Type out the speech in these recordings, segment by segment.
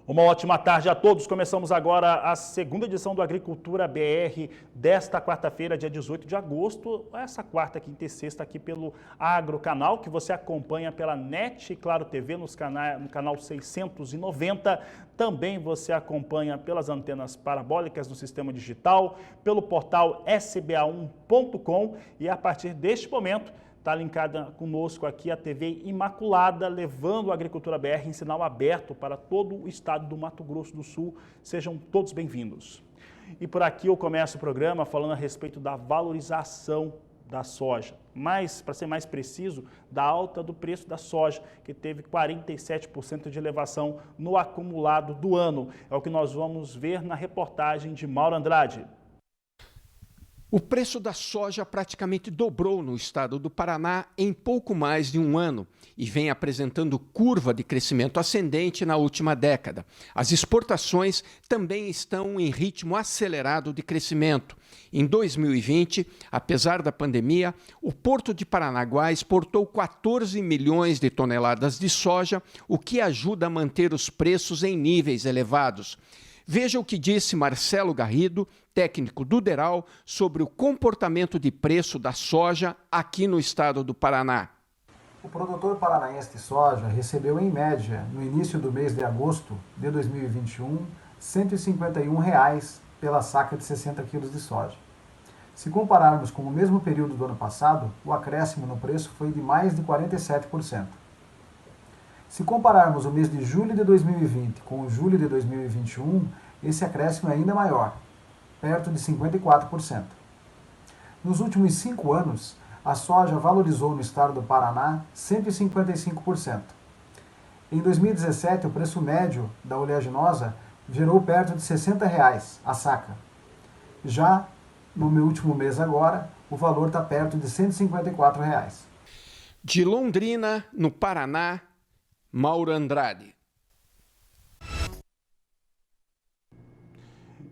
Uma ótima tarde a todos. Começamos agora a segunda edição do Agricultura BR desta quarta-feira, dia 18 de agosto. Essa quarta, quinta e sexta aqui pelo Agrocanal, que você acompanha pela NET Claro TV no canal 690. Também você acompanha pelas antenas parabólicas no sistema digital, pelo portal sba1.com e a partir deste momento está linkada conosco aqui a TV Imaculada, levando a Agricultura BR em sinal aberto para todo o estado do Mato Grosso do Sul. Sejam todos bem-vindos. E por aqui eu começo o programa falando a respeito da valorização da soja, mas, para ser mais preciso, da alta do preço da soja, que teve 47% de elevação no acumulado do ano. É o que nós vamos ver na reportagem de Mauro Andrade. O preço da soja praticamente dobrou no estado do Paraná em pouco mais de um ano e vem apresentando curva de crescimento ascendente na última década. As exportações também estão em ritmo acelerado de crescimento. Em 2020, apesar da pandemia, o Porto de Paranaguá exportou 14 milhões de toneladas de soja, o que ajuda a manter os preços em níveis elevados. Veja o que disse Marcelo Garrido, técnico do DERAL, sobre o comportamento de preço da soja aqui no estado do Paraná. O produtor paranaense de soja recebeu, em média, no início do mês de agosto de 2021, R$ 151 pela saca de 60 quilos de soja. Se compararmos com o mesmo período do ano passado, o acréscimo no preço foi de mais de 47%. Se compararmos o mês de julho de 2020 com o julho de 2021, esse acréscimo é ainda maior, perto de 54%. Nos últimos 5 anos, a soja valorizou no estado do Paraná 155%. Em 2017, o preço médio da oleaginosa gerou perto de R$ 60 a saca. Já no meu último mês agora, o valor está perto de R$ 154. De Londrina, no Paraná, Mauro Andrade.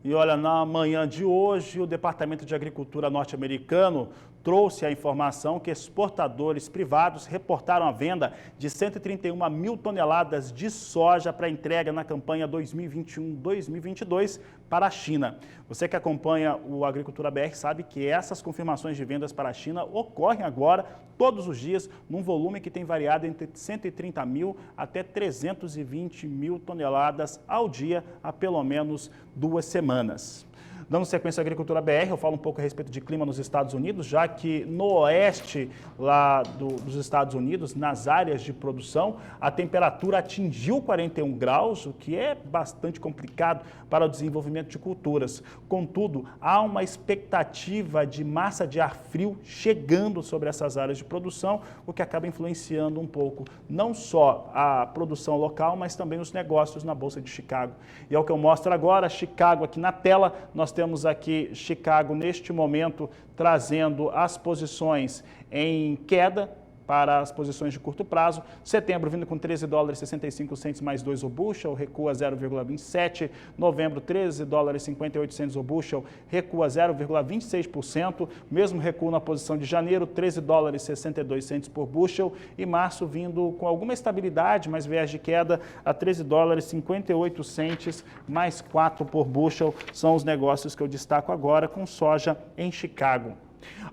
E olha, na manhã de hoje, o Departamento de Agricultura norte-americano trouxe a informação que exportadores privados reportaram a venda de 131 mil toneladas de soja para entrega na campanha 2021-2022 para a China. Você que acompanha o Agricultura BR sabe que essas confirmações de vendas para a China ocorrem agora, todos os dias, num volume que tem variado entre 130 mil até 320 mil toneladas ao dia há pelo menos 2 semanas. Dando sequência à Agricultura BR, eu falo um pouco a respeito de clima nos Estados Unidos, já que no oeste lá dos Estados Unidos, nas áreas de produção, a temperatura atingiu 41 graus, o que é bastante complicado para o desenvolvimento de culturas. Contudo, há uma expectativa de massa de ar frio chegando sobre essas áreas de produção, o que acaba influenciando um pouco não só a produção local, mas também os negócios na Bolsa de Chicago. E é o que eu mostro agora, Chicago aqui na tela. Nós temos aqui Chicago neste momento trazendo as posições em queda para as posições de curto prazo. Setembro vindo com 13 dólares 65 centes mais 2 o bushel, recua 0,27. Novembro 13 dólares 58 centes o bushel, recua 0,26%. Mesmo recuo na posição de janeiro, 13 dólares 62 centes por bushel. E março vindo com alguma estabilidade, mas viés de queda a 13 dólares 58 centes mais 4 por bushel. São os negócios que eu destaco agora com soja em Chicago.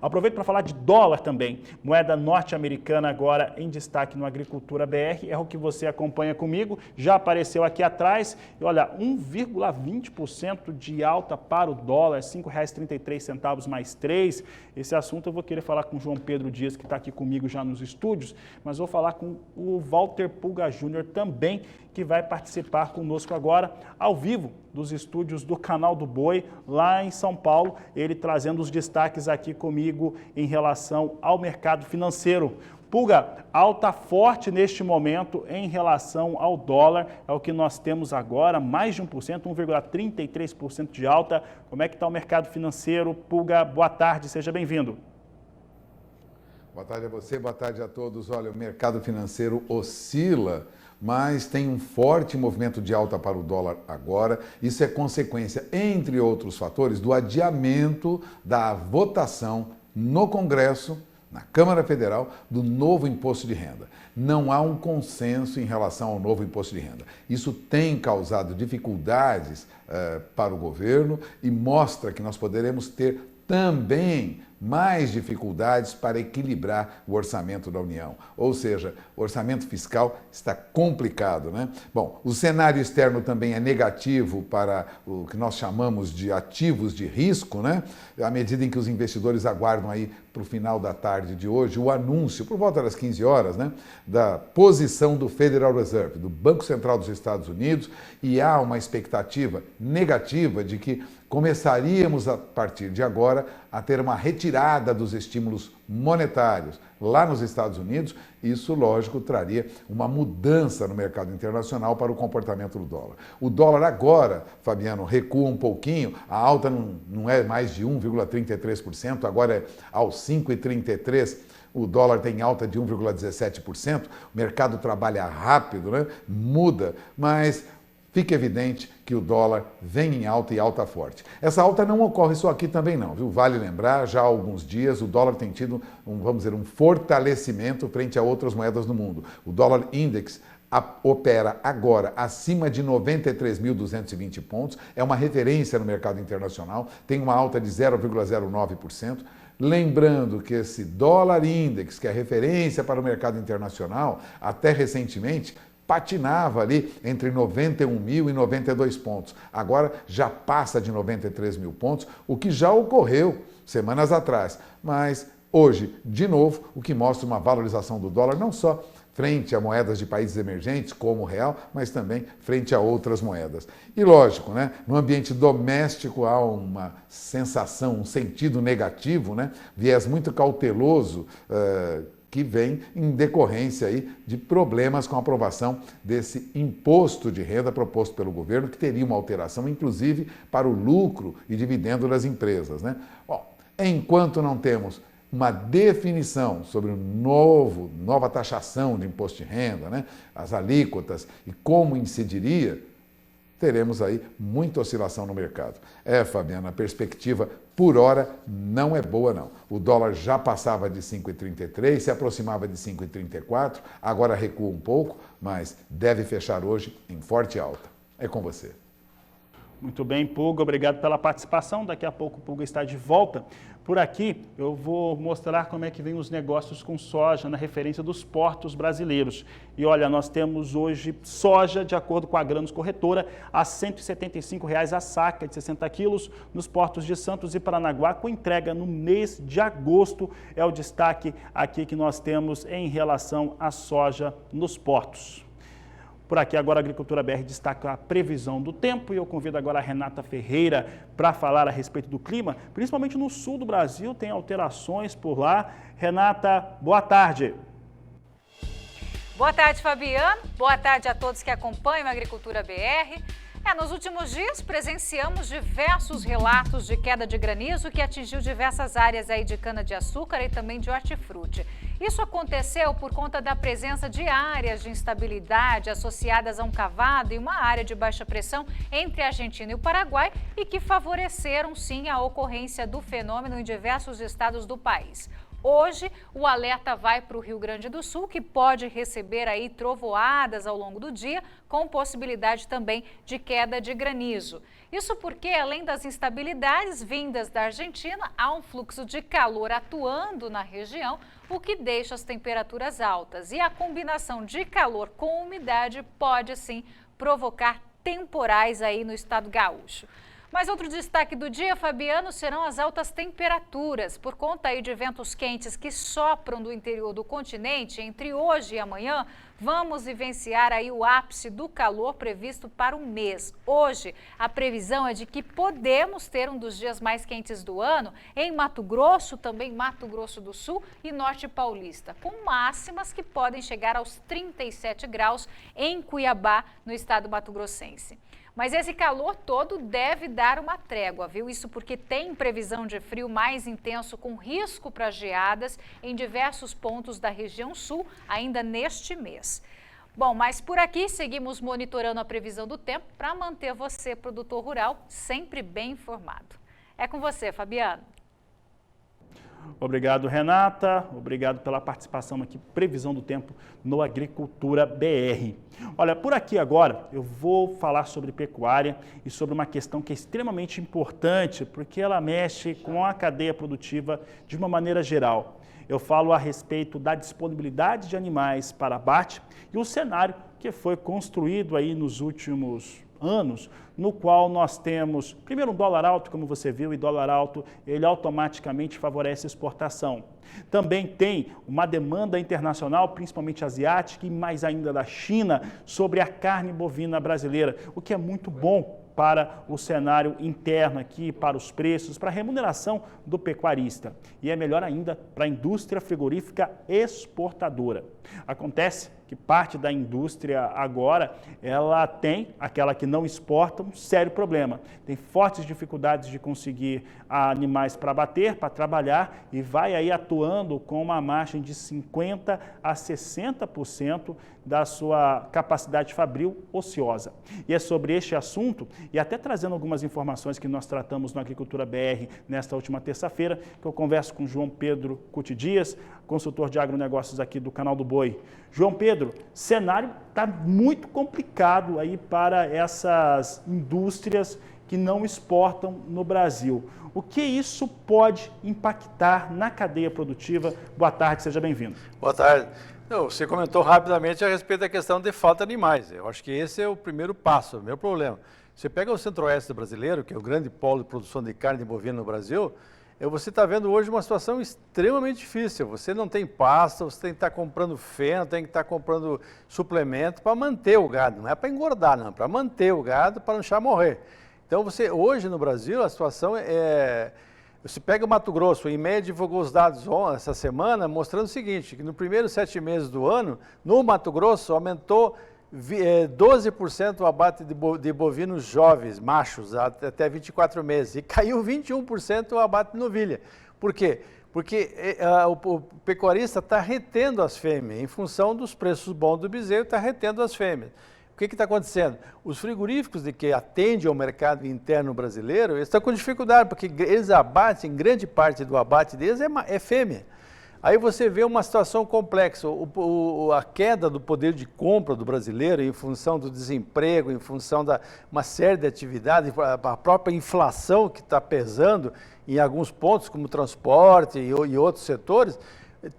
Aproveito para falar de dólar também, moeda norte-americana agora em destaque no Agricultura BR, é o que você acompanha comigo, já apareceu aqui atrás, e olha, 1,20% de alta para o dólar, R$ 5,33 mais 3, esse assunto eu vou querer falar com o João Pedro Dias, que está aqui comigo já nos estúdios, mas vou falar com o Walter Pulga Júnior também, que vai participar conosco agora, ao vivo, dos estúdios do Canal do Boi, lá em São Paulo, ele trazendo os destaques aqui comigo em relação ao mercado financeiro. Pulga, alta forte neste momento em relação ao dólar, é o que nós temos agora, mais de 1%, 1,33% de alta. Como é que está o mercado financeiro? Pulga, boa tarde, seja bem-vindo. Boa tarde a você, boa tarde a todos. Olha, o mercado financeiro oscila, mas tem um forte movimento de alta para o dólar agora. Isso é consequência, entre outros fatores, do adiamento da votação no Congresso na Câmara Federal do novo imposto de renda. Não há um consenso em relação ao novo imposto de renda. Isso tem causado dificuldades para o governo e mostra que nós poderemos ter também mais dificuldades para equilibrar o orçamento da União. Ou seja, o orçamento fiscal está complicado, né? Bom, o cenário externo também é negativo para o que nós chamamos de ativos de risco, né? À medida em que os investidores aguardam aí para o final da tarde de hoje o anúncio, por volta das 15 horas, né, da posição do Federal Reserve, do Banco Central dos Estados Unidos, e há uma expectativa negativa de que começaríamos, a partir de agora, a ter uma retirada dos estímulos monetários lá nos Estados Unidos. Isso, lógico, traria uma mudança no mercado internacional para o comportamento do dólar. O dólar agora, Fabiano, recua um pouquinho, a alta não é mais de 1,33%, agora é aos 5,33%. O dólar tem alta de 1,17%, o mercado trabalha rápido, né? Muda, mas fica evidente que o dólar vem em alta e alta forte. Essa alta não ocorre só aqui também não, viu? Vale lembrar, já há alguns dias o dólar tem tido um fortalecimento frente a outras moedas do mundo. O dólar index opera agora acima de 93.220 pontos, é uma referência no mercado internacional, tem uma alta de 0,09%. Lembrando que esse dólar index, que é referência para o mercado internacional, até recentemente patinava ali entre 91 mil e 92 pontos. Agora já passa de 93 mil pontos, o que já ocorreu semanas atrás. Mas hoje, de novo, o que mostra uma valorização do dólar, não só frente a moedas de países emergentes, como o real, mas também frente a outras moedas. E lógico, né, no ambiente doméstico há uma sensação, um sentido negativo, né, viés muito cauteloso, que vem em decorrência aí de problemas com a aprovação desse imposto de renda proposto pelo governo, que teria uma alteração, inclusive, para o lucro e dividendo das empresas, né? Bom, enquanto não temos uma definição sobre nova taxação de imposto de renda, né, as alíquotas e como incidiria, teremos aí muita oscilação no mercado. Fabiana, a perspectiva por hora não é boa não. O dólar já passava de 5,33, se aproximava de 5,34, agora recua um pouco, mas deve fechar hoje em forte alta. É com você. Muito bem, Pulga, obrigado pela participação. Daqui a pouco o Pulga está de volta. Por aqui eu vou mostrar como é que vem os negócios com soja na referência dos portos brasileiros. E olha, nós temos hoje soja, de acordo com a Grãos Corretora, a R$ 175,00 a saca de 60 quilos nos portos de Santos e Paranaguá, com entrega no mês de agosto. É o destaque aqui que nós temos em relação à soja nos portos. Por aqui agora a Agricultura BR destaca a previsão do tempo e eu convido agora a Renata Ferreira para falar a respeito do clima, principalmente no sul do Brasil, tem alterações por lá. Renata, boa tarde. Boa tarde, Fabiano. Boa tarde a todos que acompanham a Agricultura BR. Nos últimos dias presenciamos diversos relatos de queda de granizo que atingiu diversas áreas aí de cana-de-açúcar e também de hortifruti. Isso aconteceu por conta da presença de áreas de instabilidade associadas a um cavado e uma área de baixa pressão entre a Argentina e o Paraguai e que favoreceram sim a ocorrência do fenômeno em diversos estados do país. Hoje, o alerta vai para o Rio Grande do Sul, que pode receber aí trovoadas ao longo do dia, com possibilidade também de queda de granizo. Isso porque, além das instabilidades vindas da Argentina, há um fluxo de calor atuando na região, o que deixa as temperaturas altas. E a combinação de calor com umidade pode, sim, provocar temporais aí no estado gaúcho. Mas outro destaque do dia, Fabiano, serão as altas temperaturas. Por conta aí de ventos quentes que sopram do interior do continente, entre hoje e amanhã, vamos vivenciar aí o ápice do calor previsto para o mês. Hoje, a previsão é de que podemos ter um dos dias mais quentes do ano em Mato Grosso, também Mato Grosso do Sul e Norte Paulista, com máximas que podem chegar aos 37 graus em Cuiabá, no estado mato-grossense. Mas esse calor todo deve dar uma trégua, viu? Isso porque tem previsão de frio mais intenso com risco para geadas em diversos pontos da região sul ainda neste mês. Bom, mas por aqui seguimos monitorando a previsão do tempo para manter você, produtor rural, sempre bem informado. É com você, Fabiano. Obrigado, Renata. Obrigado pela participação aqui, previsão do tempo no Agricultura BR. Olha, por aqui agora eu vou falar sobre pecuária e sobre uma questão que é extremamente importante, porque ela mexe com a cadeia produtiva de uma maneira geral. Eu falo a respeito da disponibilidade de animais para abate e o cenário que foi construído aí nos últimos anos, no qual nós temos, primeiro, um dólar alto, como você viu, e dólar alto, ele automaticamente favorece a exportação. Também tem uma demanda internacional, principalmente asiática e mais ainda da China, sobre a carne bovina brasileira, o que é muito bom para o cenário interno aqui, para os preços, para a remuneração do pecuarista. E é melhor ainda para a indústria frigorífica exportadora. Acontece que parte da indústria agora, ela tem, aquela que não exporta, um sério problema. Tem fortes dificuldades de conseguir animais para abater, para trabalhar, e vai aí atuando com uma margem de 50% a 60% da sua capacidade fabril ociosa. E é sobre este assunto, e até trazendo algumas informações que nós tratamos no Agricultura BR nesta última terça-feira, que eu converso com João Pedro Cuti Dias, consultor de agronegócios aqui do Canal do Boi. João Pedro, cenário está muito complicado aí para essas indústrias que não exportam no Brasil. O que isso pode impactar na cadeia produtiva? Boa tarde, seja bem-vindo. Boa tarde. Você comentou rapidamente a respeito da questão de falta de animais. Eu acho que esse é o primeiro passo, o meu problema. Você pega o centro-oeste brasileiro, que é o grande polo de produção de carne bovina no Brasil, você está vendo hoje uma situação extremamente difícil. Você não tem pasta, você tem que estar comprando feno, tem que estar comprando suplemento para manter o gado. Não é para engordar, não, é para manter o gado, para não deixar morrer. Então, hoje no Brasil, a situação é... Você pega o Mato Grosso, em média divulgou os dados essa semana, mostrando o seguinte, que no primeiro 7 meses do ano, no Mato Grosso, aumentou 12% o abate de bovinos jovens, machos, até 24 meses, e caiu 21% o abate de novilha. Por quê? Porque o pecuarista está retendo as fêmeas, em função dos preços bons do bezerro, está retendo as fêmeas. O que está acontecendo? Os frigoríficos de que atendem ao mercado interno brasileiro estão com dificuldade, porque eles abatem, grande parte do abate deles é fêmea. Aí você vê uma situação complexa, a queda do poder de compra do brasileiro em função do desemprego, em função de uma série de atividades, a própria inflação que está pesando em alguns pontos, como transporte e outros setores,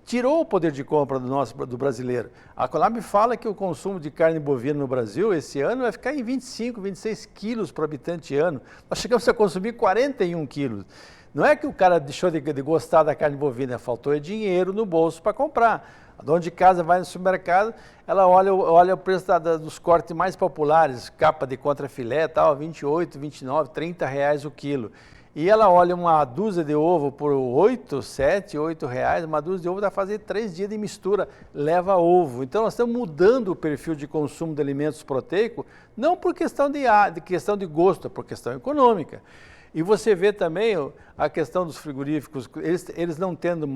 tirou o poder de compra do brasileiro. A Conab fala que o consumo de carne bovina no Brasil esse ano vai ficar em 25, 26 quilos por habitante ano. Nós chegamos a consumir 41 quilos. Não é que o cara deixou de gostar da carne bovina, faltou dinheiro no bolso para comprar. A dona de casa vai no supermercado, ela olha o preço dos cortes mais populares, capa de contrafilé, tal, 28, 29, 30 reais o quilo. E ela olha uma dúzia de ovo por 8, 7, 8 reais, uma dúzia de ovo dá para fazer 3 dias de mistura, leva ovo. Então nós estamos mudando o perfil de consumo de alimentos proteicos, não por questão de gosto, é por questão econômica. E você vê também a questão dos frigoríficos, eles não tendo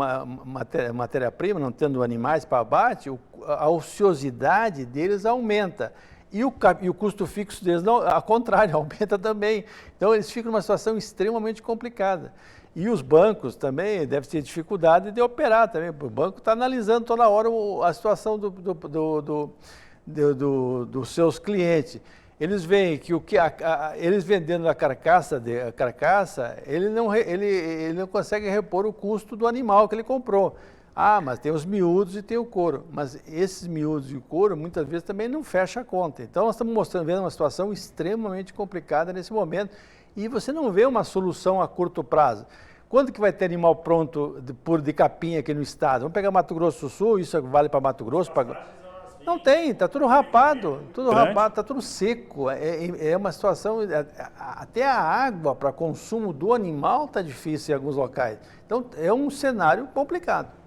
matéria-prima, não tendo animais para abate, a ociosidade deles aumenta. E o custo fixo deles, não, ao contrário, aumenta também. Então, eles ficam numa situação extremamente complicada. E os bancos também devem ter dificuldade de operar também. O banco está analisando toda hora a situação dos seus clientes. Eles veem que eles vendendo a carcaça, ele não consegue repor o custo do animal que ele comprou. Ah, mas tem os miúdos e tem o couro. Mas esses miúdos e o couro, muitas vezes, também não fecha a conta. Então, nós estamos vendo uma situação extremamente complicada nesse momento e você não vê uma solução a curto prazo. Quando que vai ter animal pronto de capinha aqui no estado? Vamos pegar Mato Grosso do Sul, isso vale para Mato Grosso? Não tem, está tudo rapado, está tudo seco. É uma situação, até a água para consumo do animal está difícil em alguns locais. Então, é um cenário complicado.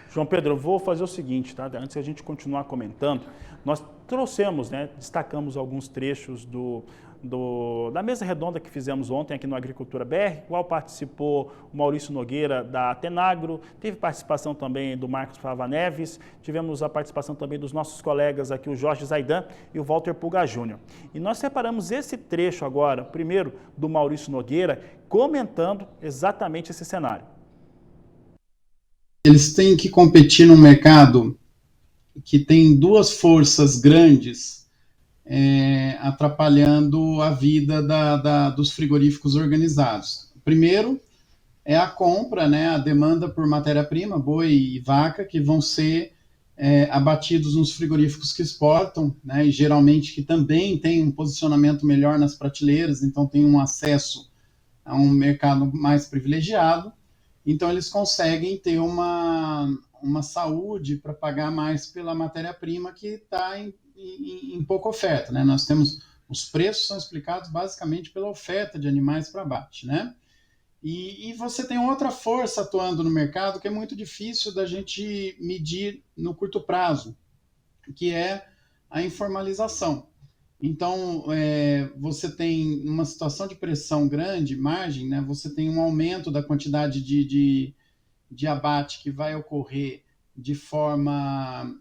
João Pedro, eu vou fazer o seguinte, tá? Antes de a gente continuar comentando, nós trouxemos, destacamos alguns trechos da mesa redonda que fizemos ontem aqui no Agricultura BR, qual participou o Maurício Nogueira da Atenagro, teve participação também do Marcos Fava Neves, tivemos a participação também dos nossos colegas aqui, o Jorge Zaidan e o Walter Pulga Júnior. E nós separamos esse trecho agora, primeiro do Maurício Nogueira, comentando exatamente esse cenário. eles têm que competir num mercado que tem duas forças grandes atrapalhando a vida dos frigoríficos organizados. Primeiro é a compra, né, a demanda por matéria-prima, boi e vaca, que vão ser abatidos nos frigoríficos que exportam, né, e geralmente que também tem um posicionamento melhor nas prateleiras, então tem um acesso a um mercado mais privilegiado, então eles conseguem ter uma saúde para pagar mais pela matéria-prima que está em pouca oferta, né? Nós temos, os preços são explicados basicamente pela oferta de animais para abate, né? E você tem outra força atuando no mercado que é muito difícil da gente medir no curto prazo, que é a informalização. Então, você tem uma situação de pressão grande, margem, né? Você tem um aumento da quantidade de abate que vai ocorrer de forma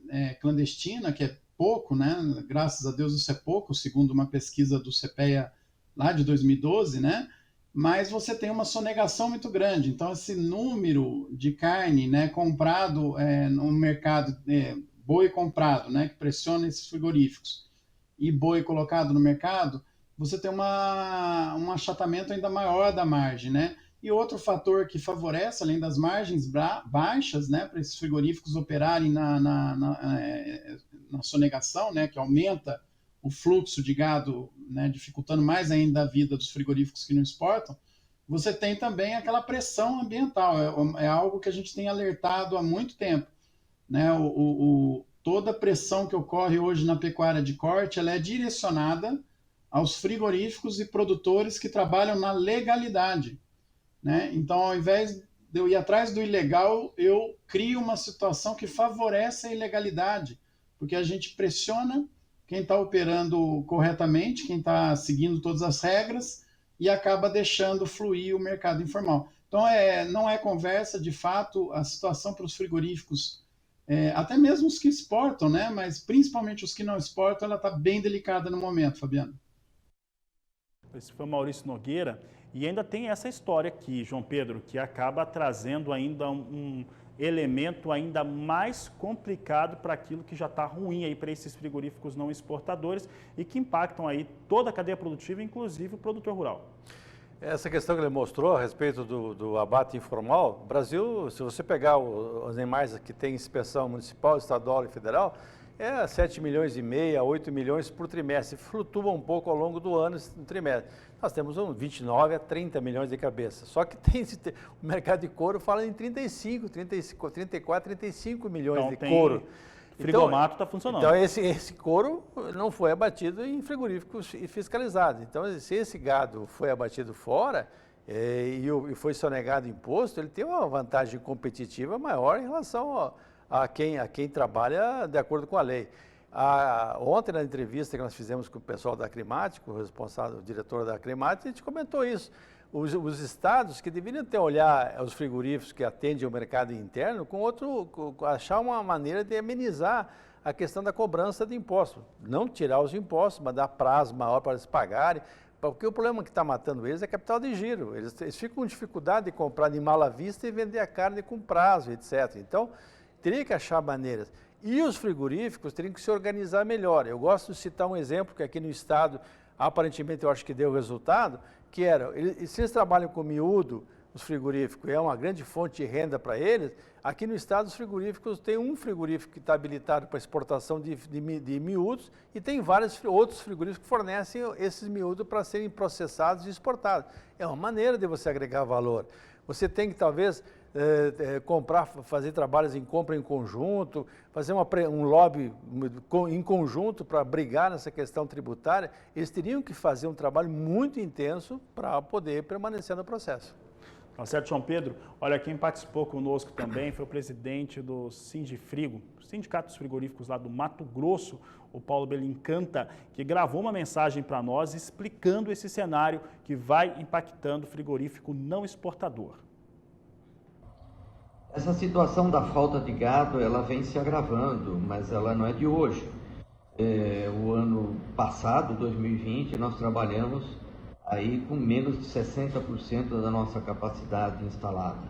clandestina, que é pouco, né? Graças a Deus isso é pouco, segundo uma pesquisa do CPEA lá de 2012, né? Mas você tem uma sonegação muito grande. Então, esse número de carne, né, comprado no mercado, boi comprado, né, que pressiona esses frigoríficos, e boi colocado no mercado, você tem um achatamento ainda maior da margem, né? E outro fator que favorece, além das margens baixas, né, para esses frigoríficos operarem na sonegação, né, que aumenta o fluxo de gado, né, dificultando mais ainda a vida dos frigoríficos que não exportam, você tem também aquela pressão ambiental. É algo que a gente tem alertado há muito tempo, né? Toda a pressão que ocorre hoje na pecuária de corte, ela é direcionada aos frigoríficos e produtores que trabalham na legalidade, né? Então, ao invés de eu ir atrás do ilegal, eu crio uma situação que favorece a ilegalidade, porque a gente pressiona quem está operando corretamente, quem está seguindo todas as regras, e acaba deixando fluir o mercado informal. Então, não é conversa, de fato, a situação para os frigoríficos, até mesmo os que exportam, né? Mas principalmente os que não exportam, ela está bem delicada no momento, Fabiano. Esse foi o Maurício Nogueira. E ainda tem essa história aqui, João Pedro, que acaba trazendo ainda um elemento ainda mais complicado para aquilo que já está ruim aí para esses frigoríficos não exportadores e que impactam aí toda a cadeia produtiva, inclusive o produtor rural. Essa questão que ele mostrou a respeito do abate informal, Brasil, se você pegar os animais que tem inspeção municipal, estadual e federal, 7 milhões e meio, 8 milhões por trimestre, flutua um pouco ao longo do ano no trimestre. Nós temos 29 a 30 milhões de cabeças, só que o mercado de couro fala em 34, 35 milhões de couro. Frigomato está funcionando. Então, esse couro não foi abatido em frigoríficos fiscalizados. Então, se esse gado foi abatido fora e foi sonegado imposto, ele tem uma vantagem competitiva maior em relação a quem trabalha de acordo com a lei. Ontem, na entrevista que nós fizemos com o pessoal da Aclimático, o diretor da Aclimático, a gente comentou isso. Os estados que deveriam olhar os frigoríficos que atendem o mercado interno achar uma maneira de amenizar a questão da cobrança de impostos. Não tirar os impostos, mas dar prazo maior para eles pagarem, porque o problema que está matando eles é capital de giro. Eles ficam com dificuldade de comprar animal à vista e vender a carne com prazo, etc. Então, teria que achar maneiras. E os frigoríficos teriam que se organizar melhor. Eu gosto de citar um exemplo que aqui no estado, aparentemente eu acho que deu resultado, que era, se eles trabalham com miúdo, os frigoríficos, é uma grande fonte de renda para eles, aqui no estado os frigoríficos, tem um frigorífico que está habilitado para exportação de miúdos e tem vários outros frigoríficos que fornecem esses miúdos para serem processados e exportados. É uma maneira de você agregar valor. Você tem que talvez fazer trabalhos em compra em conjunto, fazer um lobby em conjunto para brigar nessa questão tributária. Eles teriam que fazer um trabalho muito intenso para poder permanecer no processo. Tá certo, João Pedro. Olha, quem participou conosco também foi o presidente do Sindifrigo, Sindicato dos Frigoríficos lá do Mato Grosso, o Paulo Belincanta, que gravou uma mensagem para nós explicando esse cenário que vai impactando o frigorífico não exportador. Essa situação da falta de gado, ela vem se agravando, mas ela não é de hoje. O ano passado, 2020, nós trabalhamos aí com menos de 60% da nossa capacidade instalada.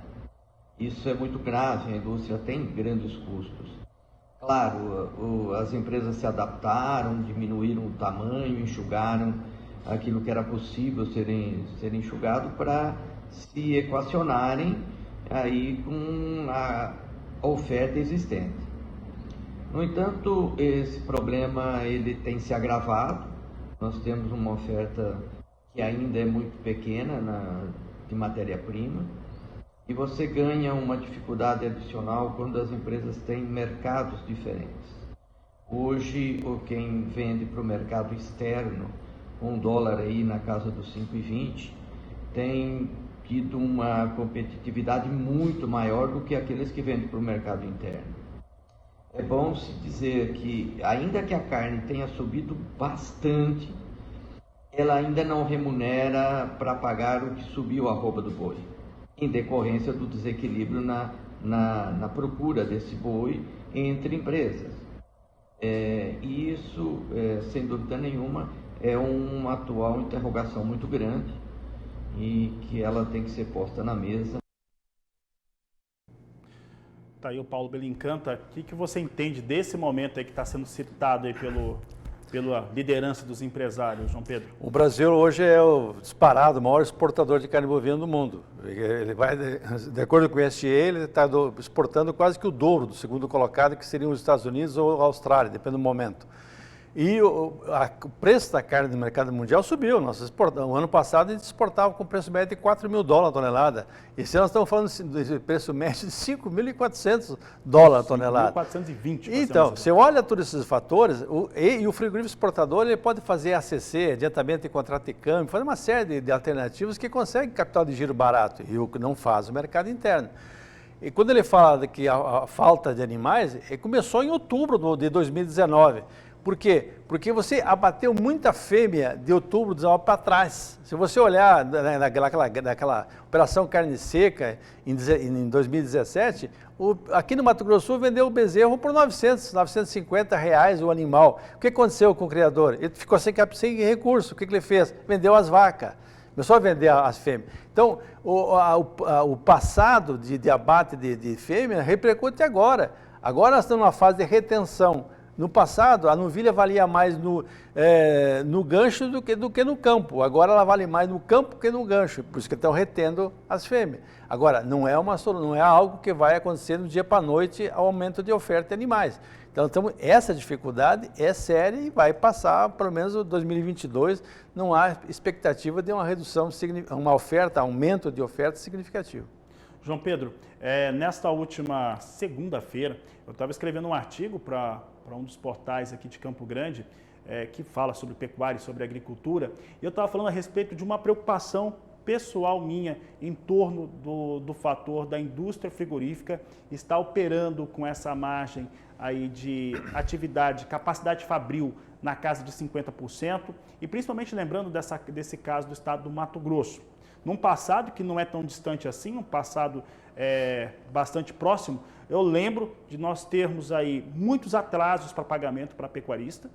Isso é muito grave, a indústria tem grandes custos. Claro, as empresas se adaptaram, diminuíram o tamanho, enxugaram aquilo que era possível ser enxugado para se equacionarem aí com a oferta existente. No entanto, esse problema ele tem se agravado. Nós temos uma oferta que ainda é muito pequena de matéria-prima e você ganha uma dificuldade adicional quando as empresas têm mercados diferentes. Hoje, quem vende para o mercado externo, com o dólar aí na casa dos 5,20, tem tido uma competitividade muito maior do que aqueles que vendem para o mercado interno. É bom se dizer que, ainda que a carne tenha subido bastante, ela ainda não remunera para pagar o que subiu a arroba do boi, em decorrência do desequilíbrio na procura desse boi entre empresas. E isso, sem dúvida nenhuma, é uma atual interrogação muito grande e que ela tem que ser posta na mesa. Tá aí o Paulo Belincanta. O que você entende desse momento aí que está sendo citado aí pela liderança dos empresários, João Pedro? O Brasil hoje é o disparado maior exportador de carne bovina do mundo. Ele vai, de acordo com o USDA, ele está exportando quase que o dobro do segundo colocado, que seriam os Estados Unidos ou a Austrália, depende do momento. E o preço da carne no mercado mundial subiu. O ano passado a gente exportava com preço médio de $4.000 a tonelada. Esse ano nós estamos falando de preço médio de $5.400 a tonelada. 5.420. Então, você olha todos esses fatores, e o frigorífico exportador ele pode fazer ACC, adiantamento de contrato de câmbio, fazer uma série de alternativas que conseguem capital de giro barato, e o que não faz o mercado interno. E quando ele fala que a falta de animais, começou em outubro de 2019. Por quê? Porque você abateu muita fêmea de outubro de 2019 para trás. Se você olhar naquela operação carne seca em 2017, aqui no Mato Grosso do Sul vendeu o bezerro por R$950 o animal. O que aconteceu com o criador? Ele ficou sem recurso. O que ele fez? Vendeu as vacas. Começou a vender as fêmeas. Então, o passado de abate de fêmea repercute agora. Agora nós estamos numa fase de retenção. No passado, a novilha valia mais no gancho do que no campo. Agora ela vale mais no campo que no gancho. Por isso que estão retendo as fêmeas. Agora, não é algo que vai acontecer do dia para a noite ao aumento de oferta de animais. Então, essa dificuldade é séria e vai passar, pelo menos em 2022, não há expectativa de uma redução, aumento de oferta significativo. João Pedro, nesta última segunda-feira, eu estava escrevendo um artigo para um dos portais aqui de Campo Grande, que fala sobre pecuária e sobre agricultura, e eu estava falando a respeito de uma preocupação pessoal minha em torno do fator da indústria frigorífica estar operando com essa margem aí de atividade, capacidade fabril na casa de 50%, e principalmente lembrando desse caso do estado do Mato Grosso. Num passado que não é tão distante assim, um passado bastante próximo, eu lembro de nós termos aí muitos atrasos para pagamento para pecuarista.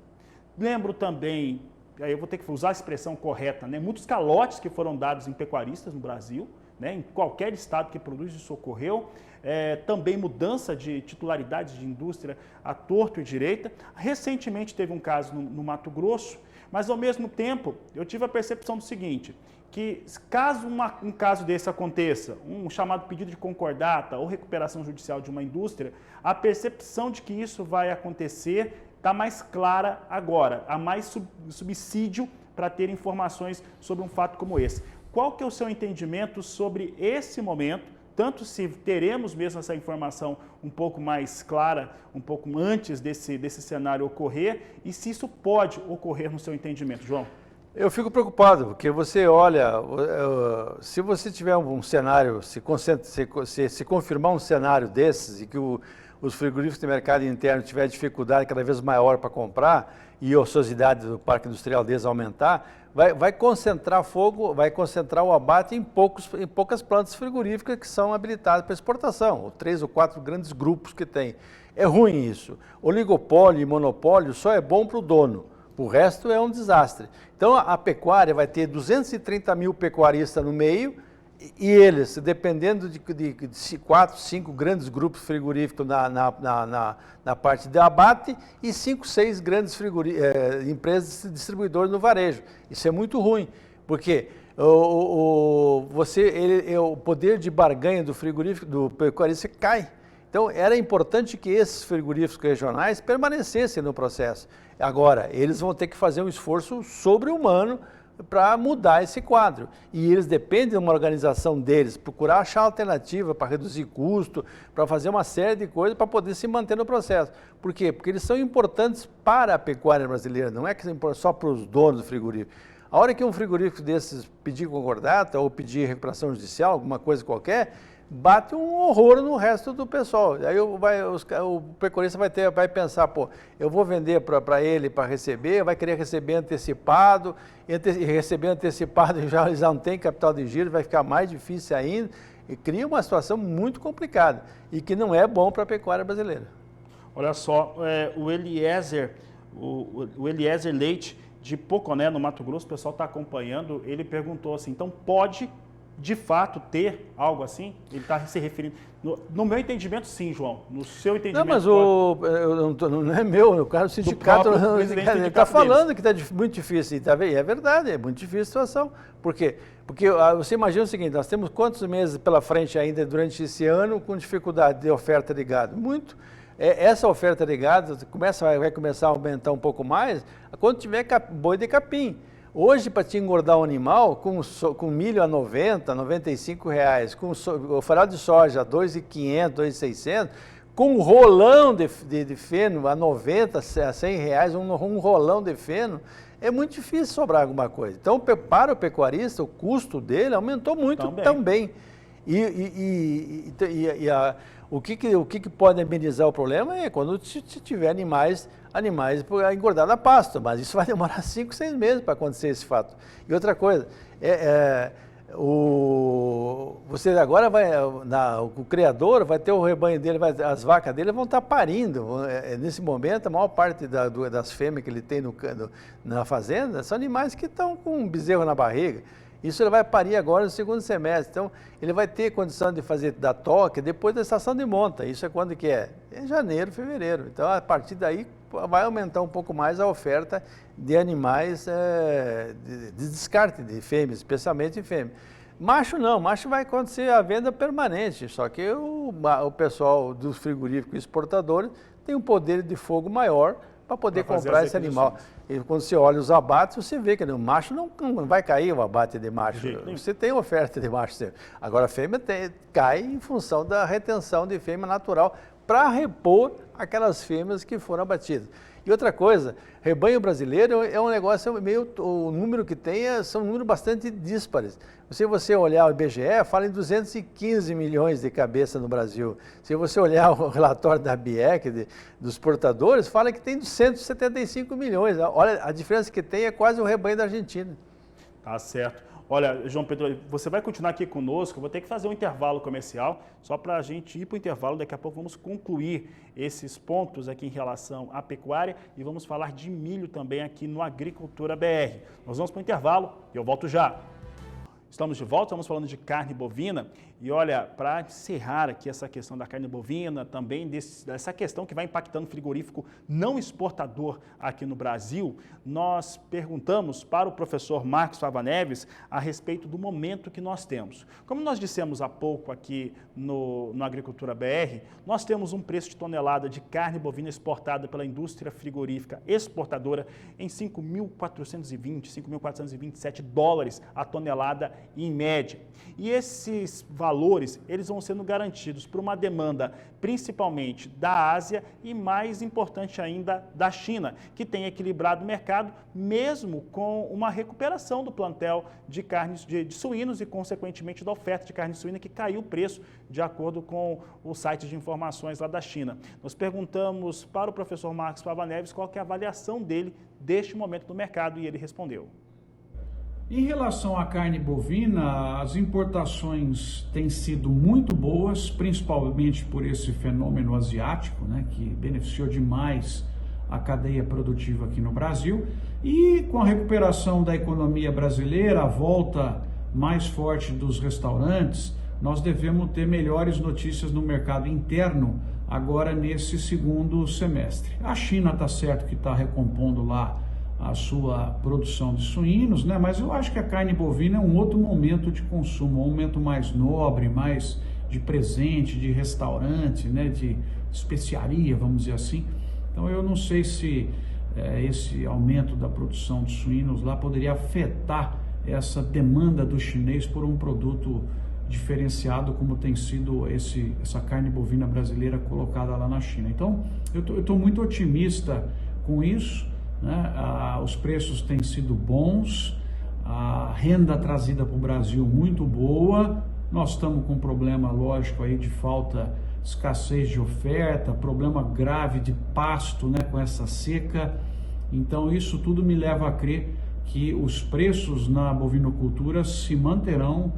Lembro também, aí eu vou ter que usar a expressão correta, né? Muitos calotes que foram dados em pecuaristas no Brasil, né? Em qualquer estado que produz isso ocorreu. Também mudança de titularidade de indústria à torto e direita. Recentemente teve um caso no Mato Grosso, mas ao mesmo tempo eu tive a percepção do seguinte, que caso um caso desse aconteça, um chamado pedido de concordata ou recuperação judicial de uma indústria, a percepção de que isso vai acontecer está mais clara agora, há mais subsídio para ter informações sobre um fato como esse. Qual que é o seu entendimento sobre esse momento, tanto se teremos mesmo essa informação um pouco mais clara, um pouco antes desse cenário ocorrer, e se isso pode ocorrer no seu entendimento, João? Eu fico preocupado, porque você olha, se você tiver um cenário, se confirmar um cenário desses e que os frigoríficos de mercado interno tiverem dificuldade cada vez maior para comprar e a ociosidade do parque industrial deles aumentar, vai concentrar fogo, vai concentrar o abate em poucas plantas frigoríficas que são habilitadas para exportação, ou 3 ou 4 grandes grupos que tem. É ruim isso. Oligopólio e monopólio só é bom para o dono. O resto é um desastre. Então, a pecuária vai ter 230 mil pecuaristas no meio E eles, dependendo de 4, 5 grandes grupos frigoríficos na parte de abate e 5, 6 grandes empresas distribuidoras no varejo. Isso é muito ruim, porque o poder de barganha do frigorífico, do pecuarista cai. Então, era importante que esses frigoríficos regionais permanecessem no processo. Agora, eles vão ter que fazer um esforço sobre-humano para mudar esse quadro. E eles dependem de uma organização deles, procurar achar alternativa para reduzir custo, para fazer uma série de coisas para poder se manter no processo. Por quê? Porque eles são importantes para a pecuária brasileira, não é que só para os donos do frigorífico. A hora que um frigorífico desses pedir concordata ou pedir recuperação judicial, alguma coisa qualquer, bate um horror no resto do pessoal. Aí o pecuarista vai pensar, pô, eu vou vender para ele para receber, vai querer receber antecipado, e receber antecipado já não tem capital de giro, vai ficar mais difícil ainda, e cria uma situação muito complicada, e que não é bom para a pecuária brasileira. Olha só, o Eliezer Leite, de Poconé, no Mato Grosso, o pessoal está acompanhando, ele perguntou assim, então pode de fato ter algo assim? Ele está se referindo... No meu entendimento, sim, João. No seu entendimento... Não, mas não é meu, o cara do sindicato... Ele está falando que está muito difícil. Tá vendo? É verdade, é muito difícil a situação. Por quê? Porque você imagina o seguinte, nós temos quantos meses pela frente ainda durante esse ano com dificuldade de oferta de gado? Muito. Essa oferta de gado vai começar a aumentar um pouco mais quando tiver boi de capim. Hoje, para te engordar um animal, com milho a 90, 95 reais, com o farelo de soja a 2.500, 2.600, com um rolão de feno a 90, a 100 reais, um rolão de feno, é muito difícil sobrar alguma coisa. Então, para o pecuarista, o custo dele aumentou muito também. O que pode amenizar o problema é quando tiver animais para engordar na pasto, mas isso vai demorar 5, 6 meses para acontecer esse fato. E outra coisa, você agora o criador vai ter o rebanho dele, as vacas dele vão estar parindo. Nesse momento, a maior parte das fêmeas que ele tem na fazenda são animais que estão com um bezerro na barriga. Isso ele vai parir agora no segundo semestre. Então, ele vai ter condição de fazer da toca depois da estação de monta. Isso é quando que é? Em janeiro, fevereiro. Então, a partir daí, vai aumentar um pouco mais a oferta de animais de descarte de fêmeas, especialmente fêmeas. Macho não, macho vai acontecer a venda permanente, só que o pessoal dos frigoríficos exportadores tem um poder de fogo maior para poder comprar esse animal. E quando você olha os abates, você vê que o macho não vai cair o abate de macho. Você tem oferta de macho. Agora a fêmea cai em função da retenção de fêmea natural para repor aquelas fêmeas que foram abatidas. E outra coisa, rebanho brasileiro é um negócio o número que tem são números bastante díspares. Se você olhar o IBGE, fala em 215 milhões de cabeças no Brasil. Se você olhar o relatório da BIEC, dos portadores, fala que tem 175 milhões. Olha, a diferença que tem é quase o rebanho da Argentina. Tá certo. Olha, João Pedro, você vai continuar aqui conosco, eu vou ter que fazer um intervalo comercial, só para a gente ir para o intervalo, daqui a pouco vamos concluir esses pontos aqui em relação à pecuária e vamos falar de milho também aqui no Agricultura BR. Nós vamos para o intervalo e eu volto já. Estamos de volta, estamos falando de carne bovina e olha, para encerrar aqui essa questão da carne bovina, também dessa questão que vai impactando o frigorífico não exportador aqui no Brasil, nós perguntamos para o professor Marcos Fava Neves a respeito do momento que nós temos. Como nós dissemos há pouco aqui no Agricultura BR, nós temos um preço de tonelada de carne bovina exportada pela indústria frigorífica exportadora em 5.420, 5.427 dólares a tonelada em média. E esses valores, eles vão sendo garantidos por uma demanda principalmente da Ásia e, mais importante ainda, da China, que tem equilibrado o mercado, mesmo com uma recuperação do plantel de carnes de suínos e, consequentemente, da oferta de carne suína, que caiu o preço, de acordo com o site de informações lá da China. Nós perguntamos para o professor Marcos Fava Neves qual que é a avaliação dele deste momento do mercado e ele respondeu. Em relação à carne bovina, as importações têm sido muito boas, principalmente por esse fenômeno asiático, né, que beneficiou demais a cadeia produtiva aqui no Brasil. E com a recuperação da economia brasileira, a volta mais forte dos restaurantes, nós devemos ter melhores notícias no mercado interno agora nesse segundo semestre. A China está certo que está recompondo lá a sua produção de suínos, né? Mas eu acho que a carne bovina é um outro momento de consumo, um momento mais nobre, mais de presente, de restaurante, né? De especiaria, vamos dizer assim. Então eu não sei se esse aumento da produção de suínos lá poderia afetar essa demanda do chinês por um produto diferenciado como tem sido essa carne bovina brasileira colocada lá na China. Então eu estou muito otimista com isso, né? Os preços têm sido bons, a renda trazida para o Brasil muito boa. Nós estamos com um problema lógico aí de escassez de oferta, problema grave de pasto, né, com essa seca. Então isso tudo me leva a crer que os preços na bovinocultura se manterão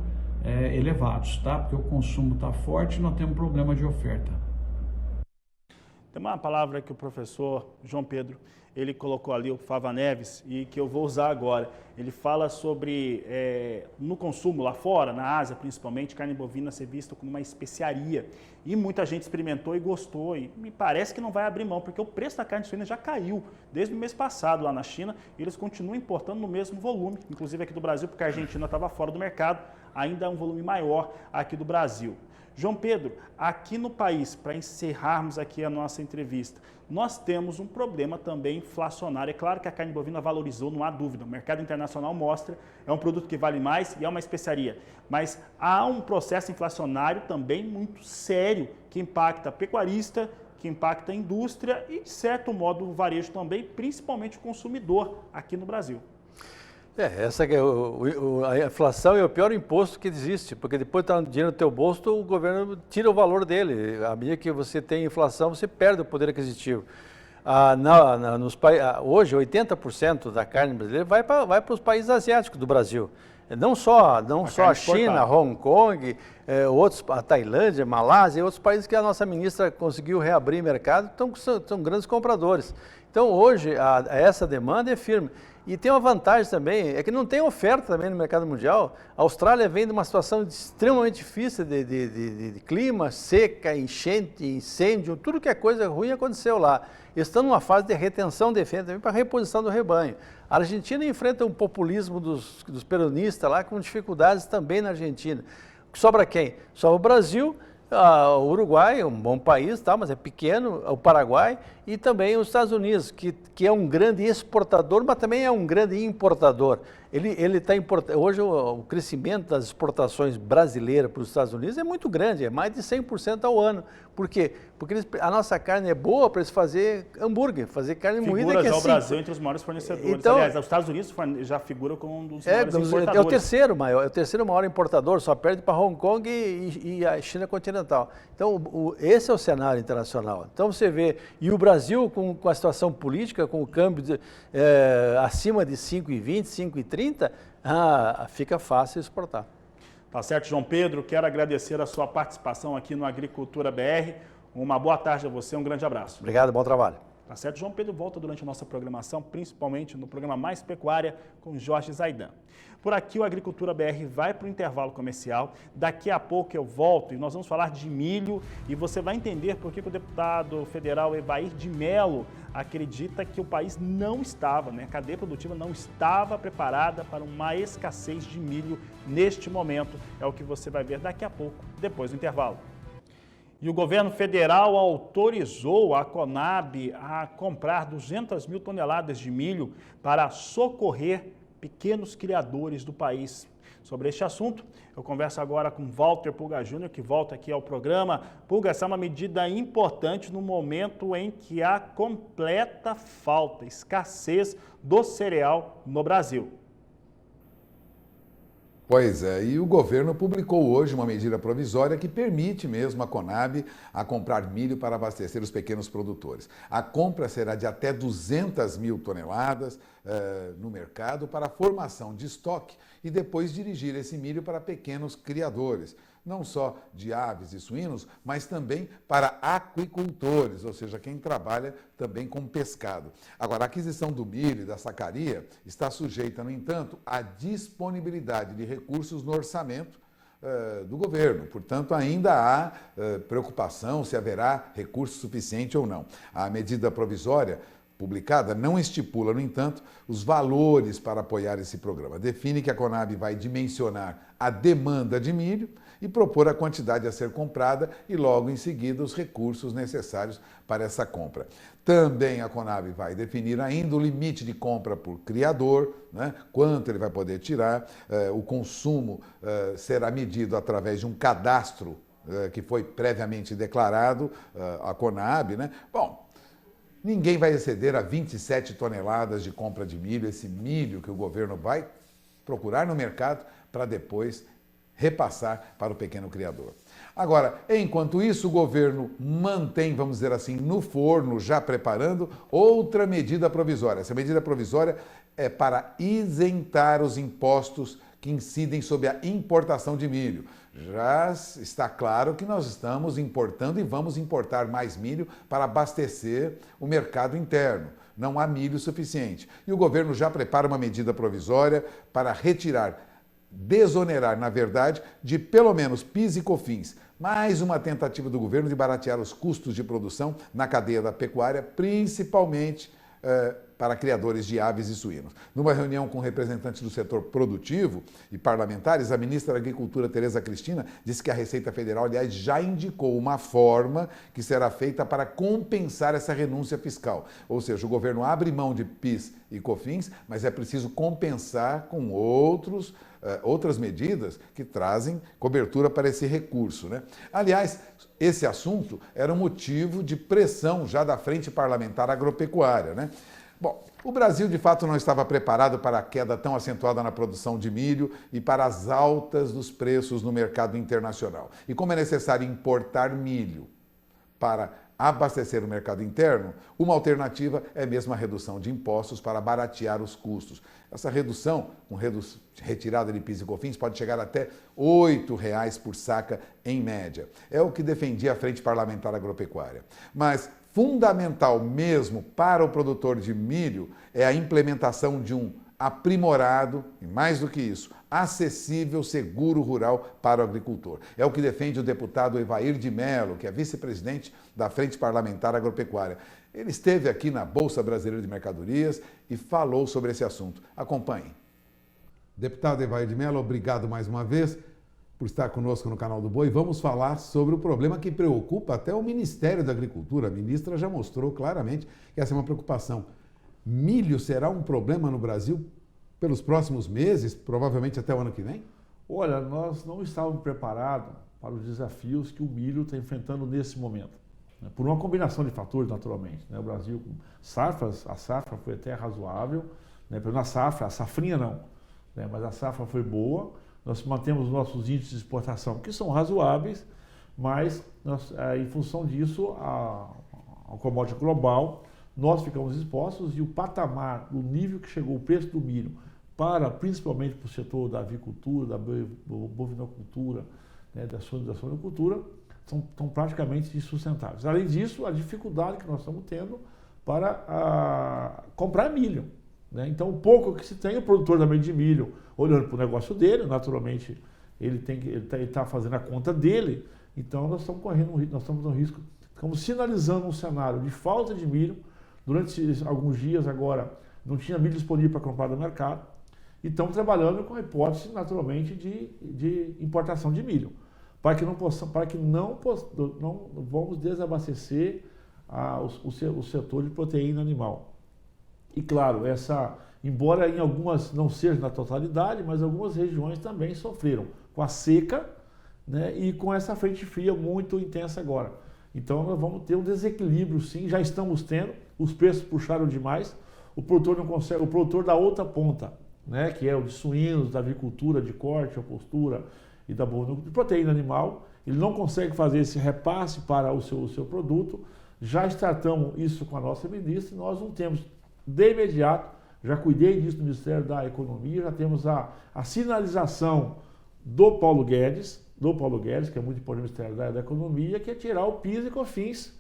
elevados, tá? Porque o consumo está forte e nós temos problema de oferta. Tem uma palavra que o professor João Pedro, ele colocou ali, o Fava Neves, e que eu vou usar agora. Ele fala sobre, no consumo lá fora, na Ásia principalmente, carne bovina ser vista como uma especiaria. E muita gente experimentou e gostou, e me parece que não vai abrir mão, porque o preço da carne suína já caiu desde o mês passado lá na China, e eles continuam importando no mesmo volume, inclusive aqui do Brasil, porque a Argentina estava fora do mercado, ainda é um volume maior aqui do Brasil. João Pedro, aqui no país, para encerrarmos aqui a nossa entrevista, nós temos um problema também inflacionário. É claro que a carne bovina valorizou, não há dúvida. O mercado internacional mostra, é um produto que vale mais e é uma especiaria. Mas há um processo inflacionário também muito sério que impacta a pecuarista, que impacta a indústria e, de certo modo, o varejo também, principalmente o consumidor aqui no Brasil. A inflação é o pior imposto que existe, porque depois de estar dinheiro no teu bolso, o governo tira o valor dele. À medida que você tem inflação, você perde o poder aquisitivo. Hoje, 80% da carne brasileira vai para os países asiáticos do Brasil. Não só a China, Hong Kong, a Tailândia, Malásia e outros países que a nossa ministra conseguiu reabrir mercado, são grandes compradores. Então, hoje, essa demanda é firme. E tem uma vantagem também, é que não tem oferta também no mercado mundial. A Austrália vem de uma situação extremamente difícil de clima, seca, enchente, incêndio, tudo que é coisa ruim aconteceu lá. Eles estão numa fase de retenção de oferta também para reposição do rebanho. A Argentina enfrenta um populismo dos peronistas lá com dificuldades também na Argentina. Sobra quem? Sobra o Brasil, o Uruguai, um bom país, tá, mas é pequeno, o Paraguai e também os Estados Unidos, que é um grande exportador, mas também é um grande importador. Ele está importando. Hoje o crescimento das exportações brasileiras para os Estados Unidos é muito grande, é mais de 100% ao ano. Por quê? Porque a nossa carne é boa para eles fazer hambúrguer, fazer carne moída. Figura já o Brasil entre os maiores fornecedores. Então, aliás, os Estados Unidos já figura como um dos maiores importadores. É o terceiro maior importador, só perde para Hong Kong e a China continental. Então, esse é o cenário internacional. Então, você vê, e o Brasil com a situação política, com o câmbio acima de 5,20, 5,30, fica fácil exportar. Tá certo, João Pedro, quero agradecer a sua participação aqui no Agricultura BR. Uma boa tarde a você, um grande abraço. Obrigado, bom trabalho. Tá certo, João Pedro volta durante a nossa programação, principalmente no programa Mais Pecuária, com Jorge Zaidan. Por aqui o Agricultura BR vai para o intervalo comercial. Daqui a pouco eu volto e nós vamos falar de milho e você vai entender por que o deputado federal Evair de Mello acredita que o país não estava, a cadeia produtiva não estava preparada para uma escassez de milho neste momento. É o que você vai ver daqui a pouco, depois do intervalo. E o governo federal autorizou a Conab a comprar 200 mil toneladas de milho para socorrer pequenos criadores do país. Sobre este assunto, eu converso agora com Walter Pulga Júnior, que volta aqui ao programa. Pulga, essa é uma medida importante no momento em que há completa falta, escassez do cereal no Brasil. Pois é, e o governo publicou hoje uma medida provisória que permite mesmo a Conab a comprar milho para abastecer os pequenos produtores. A compra será de até 200 mil toneladas no mercado para a formação de estoque e depois dirigir esse milho para pequenos criadores. não só de aves e suínos, mas também para aquicultores, ou seja, quem trabalha também com pescado. Agora, a aquisição do milho e da sacaria está sujeita, no entanto, à disponibilidade de recursos no orçamento do governo. Portanto, ainda há preocupação se haverá recurso suficiente ou não. A medida provisória publicada não estipula, no entanto, os valores para apoiar esse programa. Define que a Conab vai dimensionar a demanda de milho e propor a quantidade a ser comprada e logo em seguida os recursos necessários para essa compra. Também a Conab vai definir ainda o limite de compra por criador, né? Quanto ele vai poder tirar, o consumo será medido através de um cadastro que foi previamente declarado à Conab, né? Bom, ninguém vai exceder a 27 toneladas de compra de milho, esse milho que o governo vai procurar no mercado para depois repassar para o pequeno criador. Agora, enquanto isso, o governo mantém, vamos dizer assim, no forno, já preparando outra medida provisória. Essa medida provisória é para isentar os impostos que incidem sobre a importação de milho. Já está claro que nós estamos importando e vamos importar mais milho para abastecer o mercado interno. Não há milho suficiente. E o governo já prepara uma medida provisória para desonerar, na verdade, de pelo menos PIS e COFINS. Mais uma tentativa do governo de baratear os custos de produção na cadeia da pecuária, principalmente para criadores de aves e suínos. Numa reunião com representantes do setor produtivo e parlamentares, a ministra da Agricultura, Tereza Cristina, disse que a Receita Federal, aliás, já indicou uma forma que será feita para compensar essa renúncia fiscal. Ou seja, o governo abre mão de PIS e COFINS, mas é preciso compensar com outras medidas que trazem cobertura para esse recurso, né? Aliás, esse assunto era um motivo de pressão já da Frente Parlamentar Agropecuária, né? Bom, o Brasil de fato não estava preparado para a queda tão acentuada na produção de milho e para as altas dos preços no mercado internacional. E como é necessário importar milho para abastecer o mercado interno, uma alternativa é mesmo a redução de impostos para baratear os custos. Essa redução, retirada de PIS e COFINS, pode chegar até R$ 8,00 por saca em média. É o que defendia a Frente Parlamentar Agropecuária. Mas fundamental mesmo para o produtor de milho é a implementação de um aprimorado, e mais do que isso, acessível seguro rural para o agricultor. É o que defende o deputado Evair de Mello, que é vice-presidente da Frente Parlamentar Agropecuária. Ele esteve aqui na Bolsa Brasileira de Mercadorias e falou sobre esse assunto. Acompanhe. Deputado Evair de Mello, obrigado mais uma vez por estar conosco no Canal do Boi. Vamos falar sobre o problema que preocupa até o Ministério da Agricultura. A ministra já mostrou claramente que essa é uma preocupação. Milho será um problema no Brasil pelos próximos meses, provavelmente até o ano que vem? Olha, nós não estávamos preparados para os desafios que o milho está enfrentando nesse momento, né? Por uma combinação de fatores, naturalmente, né? O Brasil, a safra foi até razoável, né? Na safra, a safrinha não, né? Mas a safra foi boa. Nós mantemos nossos índices de exportação, que são razoáveis, mas em função disso, ao commodity global, nós ficamos expostos e o patamar, o nível que chegou o preço do milho, principalmente para o setor da avicultura, da bovinocultura, né, da suinocultura, são praticamente insustentáveis. Além disso, a dificuldade que nós estamos tendo para comprar milho, né? Então, o pouco que se tem, o produtor também de milho, olhando para o negócio dele, naturalmente, ele está fazendo a conta dele, então nós estamos no risco, estamos sinalizando um cenário de falta de milho. Durante alguns dias agora não tinha milho disponível para comprar no mercado e estamos trabalhando com a hipótese, naturalmente, de importação de milho, para que não vamos desabastecer o setor de proteína animal. E claro, embora em algumas não seja na totalidade, mas algumas regiões também sofreram com a seca, né, e com essa frente fria muito intensa agora. Então nós vamos ter um desequilíbrio, sim, já estamos tendo, os preços puxaram demais, o produtor não consegue, o produtor da outra ponta, né, que é o de suínos, da avicultura, de corte, postura e da de proteína animal, ele não consegue fazer esse repasse para o seu produto. Já tratamos isso com a nossa ministra e nós não temos de imediato, já cuidei disso no Ministério da Economia, já temos a sinalização do Paulo Guedes, do Paulo Guedes, que é muito importante no Ministério da Economia, que é tirar o PIS e COFINS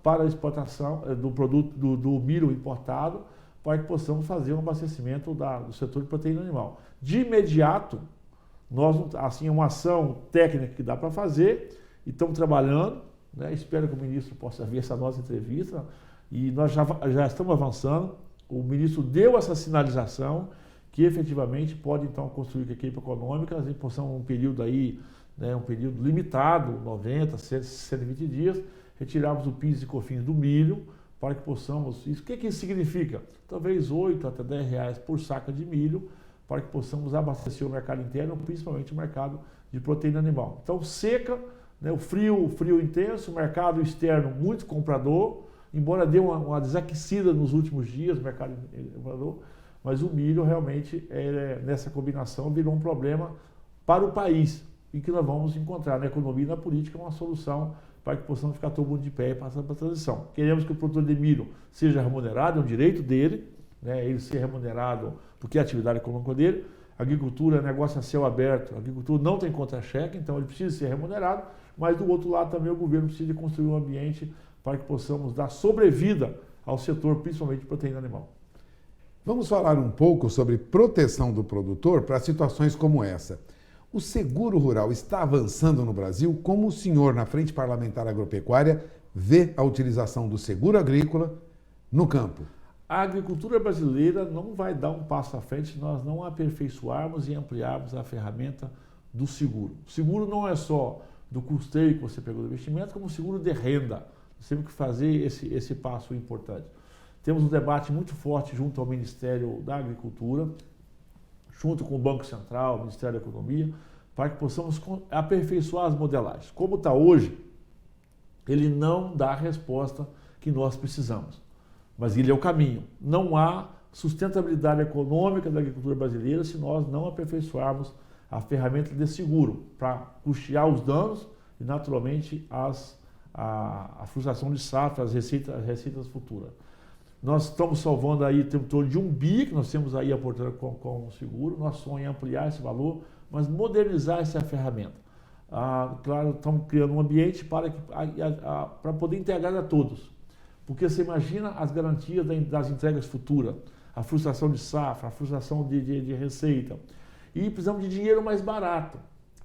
para a exportação do produto do milho importado, para que possamos fazer um abastecimento do setor de proteína animal. De imediato, nós, assim, é uma ação técnica que dá para fazer, e estamos trabalhando, né? Espero que o ministro possa ver essa nossa entrevista, e nós já estamos avançando. O ministro deu essa sinalização que efetivamente pode então construir a equipe econômica, em função de um período aí, né, um período limitado, 90, 120 dias, retirarmos o PIS e COFINS do milho, para que possamos... O que isso significa? Talvez 8 até 10 reais por saca de milho, para que possamos abastecer o mercado interno, principalmente o mercado de proteína animal. Então, seca, né, o frio intenso, o mercado externo muito comprador, embora dê uma desaquecida nos últimos dias, o mercado comprador, mas o milho realmente, nessa combinação, virou um problema para o país, e que nós vamos encontrar na economia e na política uma solução para que possamos ficar todo mundo de pé e passar para a transição. Queremos que o produtor de milho seja remunerado, é um direito dele, né, ele ser remunerado porque é a atividade econômica dele. A agricultura é negócio a céu aberto, a agricultura não tem contra-cheque, então ele precisa ser remunerado, mas do outro lado também o governo precisa de construir um ambiente para que possamos dar sobrevida ao setor, principalmente de proteína animal. Vamos falar um pouco sobre proteção do produtor para situações como essa. O seguro rural está avançando no Brasil? Como o senhor, na Frente Parlamentar Agropecuária, vê a utilização do seguro agrícola no campo? A agricultura brasileira não vai dar um passo à frente se nós não aperfeiçoarmos e ampliarmos a ferramenta do seguro. O seguro não é só do custeio que você pegou do investimento, como o seguro de renda. Nós temos que fazer esse passo importante. Temos um debate muito forte junto ao Ministério da Agricultura, junto com o Banco Central, o Ministério da Economia, para que possamos aperfeiçoar as modelagens. Como está hoje, ele não dá a resposta que nós precisamos, mas ele é o caminho. Não há sustentabilidade econômica da agricultura brasileira se nós não aperfeiçoarmos a ferramenta de seguro para custear os danos e, naturalmente, a frustração de safra, as receitas futuras. Nós estamos salvando aí, temos em torno de 1 bi que nós temos aí aportando com o seguro. Nosso sonho é ampliar esse valor, mas modernizar essa ferramenta. Claro, estamos criando um ambiente para poder integrar a todos. Porque você imagina as garantias das entregas futuras, a frustração de safra, a frustração de receita. E precisamos de dinheiro mais barato.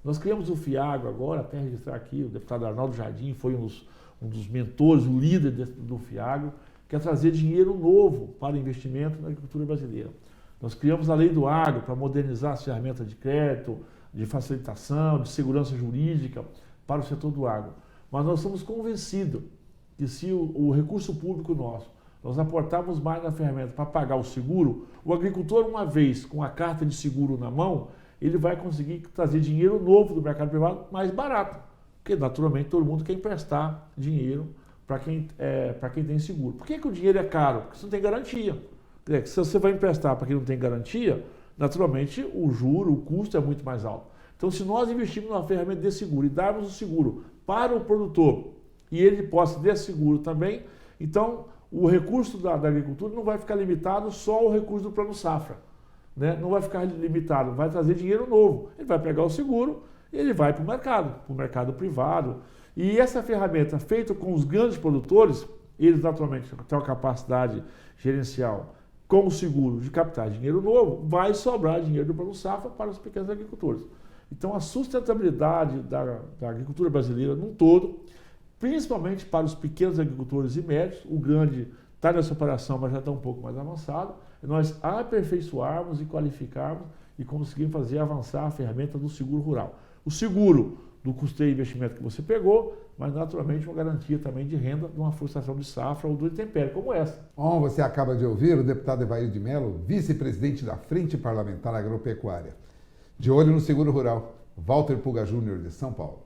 Nós criamos o FIAGRO agora, até registrar aqui, o deputado Arnaldo Jardim foi um dos mentores, o líder do FIAGRO, que é trazer dinheiro novo para investimento na agricultura brasileira. Nós criamos a Lei do Agro para modernizar as ferramentas de crédito, de facilitação, de segurança jurídica para o setor do agro. Mas nós somos convencidos que se o recurso público nosso, nós aportarmos mais na ferramenta para pagar o seguro, o agricultor, uma vez com a carta de seguro na mão, ele vai conseguir trazer dinheiro novo do mercado privado mais barato, porque naturalmente todo mundo quer emprestar dinheiro para quem tem seguro. Por que o dinheiro é caro? Porque você não tem garantia. Se você vai emprestar para quem não tem garantia, naturalmente o juro, o custo é muito mais alto. Então, se nós investirmos numa ferramenta de seguro e darmos o seguro para o produtor e ele possa ter seguro também, então o recurso da agricultura não vai ficar limitado só ao recurso do Plano Safra, né? Não vai ficar limitado, vai trazer dinheiro novo. Ele vai pegar o seguro e ele vai para o mercado privado. E essa ferramenta, feita com os grandes produtores, eles naturalmente têm uma capacidade gerencial com o seguro de captar dinheiro novo, vai sobrar dinheiro do Plano Safra para os pequenos agricultores. Então, a sustentabilidade da agricultura brasileira num todo, principalmente para os pequenos agricultores e médios, o grande está nessa operação, mas já está um pouco mais avançado, é nós aperfeiçoarmos e qualificarmos e conseguirmos fazer avançar a ferramenta do seguro rural. O seguro do custeio e investimento que você pegou, mas naturalmente uma garantia também de renda de uma frustração de safra ou do intempério como essa. Bom, você acaba de ouvir o deputado Evair de Mello, vice-presidente da Frente Parlamentar Agropecuária. De olho no seguro rural, Walter Puga Júnior, de São Paulo.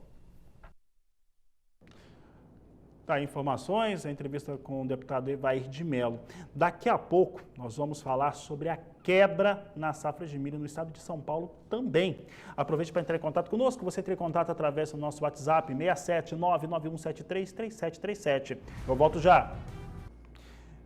Tá, informações, a entrevista com o deputado Evair de Mello. Daqui a pouco nós vamos falar sobre a quebra na safra de milho no estado de São Paulo também. Aproveite para entrar em contato conosco, você entra em contato através do nosso WhatsApp 67991733737. Eu volto já.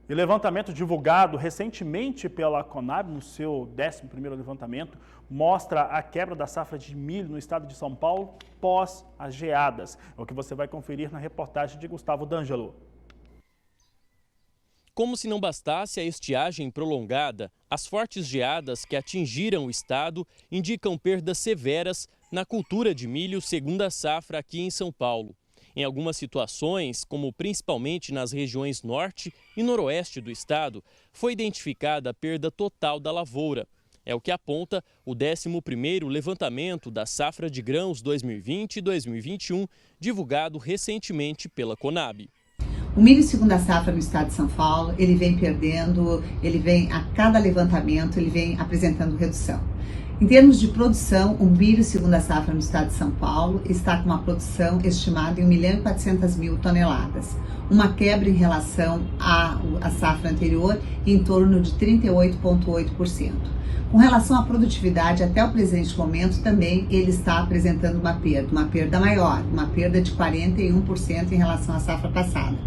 E levantamento divulgado recentemente pela Conab, no seu 11º levantamento, mostra a quebra da safra de milho no estado de São Paulo pós as geadas. É o que você vai conferir na reportagem de Gustavo D'Angelo. Como se não bastasse a estiagem prolongada, as fortes geadas que atingiram o estado indicam perdas severas na cultura de milho segunda safra aqui em São Paulo. Em algumas situações, como principalmente nas regiões norte e noroeste do estado, foi identificada a perda total da lavoura. É o que aponta o 11º levantamento da safra de grãos 2020 e 2021, divulgado recentemente pela Conab. O milho segunda safra no estado de São Paulo, ele vem perdendo, a cada levantamento, ele vem apresentando redução. Em termos de produção, o milho segunda safra no estado de São Paulo está com uma produção estimada em 1.400.000 toneladas, uma quebra em relação à safra anterior em torno de 38,8%. Com relação à produtividade, até o presente momento, também ele está apresentando uma perda maior, uma perda de 41% em relação à safra passada.